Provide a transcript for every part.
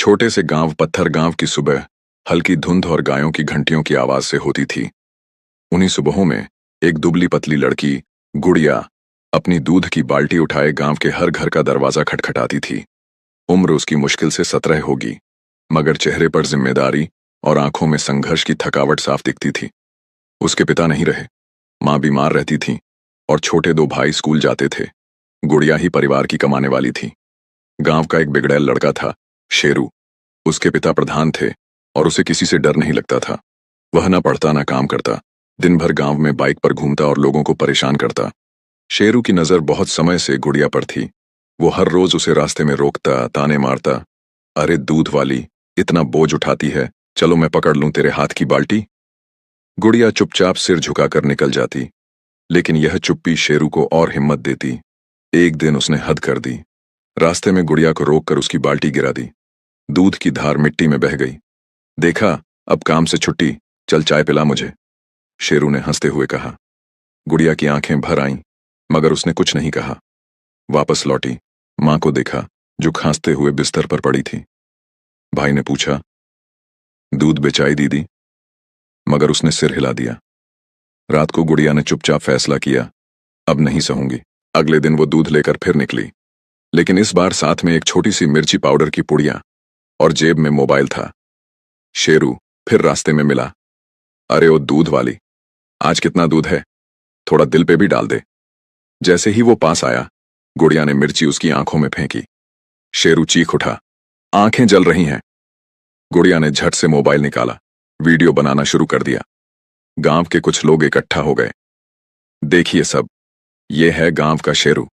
छोटे से गांव पत्थर गांव की सुबह हल्की धुंध और गायों की घंटियों की आवाज से होती थी। उन्हीं सुबहों में एक दुबली पतली लड़की गुड़िया अपनी दूध की बाल्टी उठाए गांव के हर घर का दरवाजा खटखटाती थी। उम्र उसकी मुश्किल से 17 होगी, मगर चेहरे पर जिम्मेदारी और आंखों में संघर्ष की थकावट साफ दिखती थी। उसके पिता नहीं रहे, माँ बीमार रहती थी और छोटे 2 भाई स्कूल जाते थे। गुड़िया ही परिवार की कमाने वाली थी। गांव का एक बिगड़ैल लड़का था, शेरू। उसके पिता प्रधान थे और उसे किसी से डर नहीं लगता था। वह न पढ़ता न काम करता, दिन भर गांव में बाइक पर घूमता और लोगों को परेशान करता। शेरू की नजर बहुत समय से गुड़िया पर थी। वो हर रोज उसे रास्ते में रोकता, ताने मारता। अरे दूध वाली, इतना बोझ उठाती है, चलो मैं पकड़ लूं तेरे हाथ की बाल्टी। गुड़िया चुपचाप सिर झुकाकर निकल जाती, लेकिन यह चुप्पी शेरू को और हिम्मत देती। एक दिन उसने हद कर दी। रास्ते में गुड़िया को रोककर उसकी बाल्टी गिरा दी। दूध की धार मिट्टी में बह गई। देखा, अब काम से छुट्टी, चल चाय पिला मुझे, शेरू ने हंसते हुए कहा। गुड़िया की आंखें भर आईं, मगर उसने कुछ नहीं कहा। वापस लौटी, मां को देखा जो खांसते हुए बिस्तर पर पड़ी थी। भाई ने पूछा, दूध बेचाई दीदी? मगर उसने सिर हिला दिया। रात को गुड़िया ने चुपचाप फैसला किया, अब नहीं सहूंगी। अगले दिन वो दूध लेकर फिर निकली, लेकिन इस बार साथ में एक छोटी सी मिर्ची पाउडर की पुड़िया और जेब में मोबाइल था। शेरू फिर रास्ते में मिला। अरे ओ दूध वाली, आज कितना दूध है, थोड़ा दिल पे भी डाल दे। जैसे ही वो पास आया, गुड़िया ने मिर्ची उसकी आंखों में फेंकी। शेरू चीख उठा, आंखें जल रही हैं। गुड़िया ने झट से मोबाइल निकाला, वीडियो बनाना शुरू कर दिया। गांव के कुछ लोग इकट्ठा हो गए। देखिए सब, ये है गांव का शेरू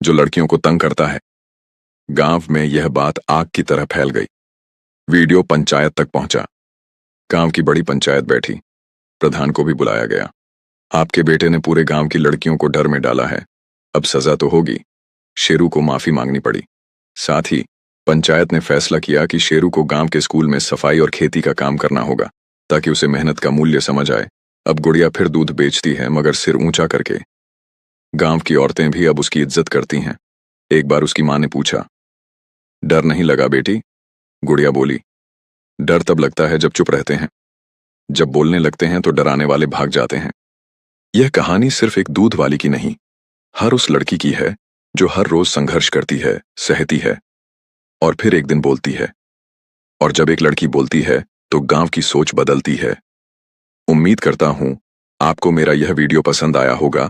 जो लड़कियों को तंग करता है। गांव में यह बात आग की तरह फैल गई। वीडियो पंचायत तक पहुंचा। गांव की बड़ी पंचायत बैठी। प्रधान को भी बुलाया गया। आपके बेटे ने पूरे गांव की लड़कियों को डर में डाला है, अब सजा तो होगी। शेरू को माफी मांगनी पड़ी। साथ ही पंचायत ने फैसला किया कि शेरू को गांव के स्कूल में सफाई और खेती का काम करना होगा, ताकि उसे मेहनत का मूल्य समझ आए। अब गुड़िया फिर दूध बेचती है, मगर सिर ऊंचा करके। गांव की औरतें भी अब उसकी इज्जत करती हैं। एक बार उसकी मां ने पूछा, डर नहीं लगा बेटी? गुड़िया बोली, डर तब लगता है जब चुप रहते हैं, जब बोलने लगते हैं तो डराने वाले भाग जाते हैं। यह कहानी सिर्फ एक दूध वाली की नहीं, हर उस लड़की की है जो हर रोज संघर्ष करती है, सहती है और फिर एक दिन बोलती है। और जब एक लड़की बोलती है तो गांव की सोच बदलती है। उम्मीद करता हूं आपको मेरा यह वीडियो पसंद आया होगा।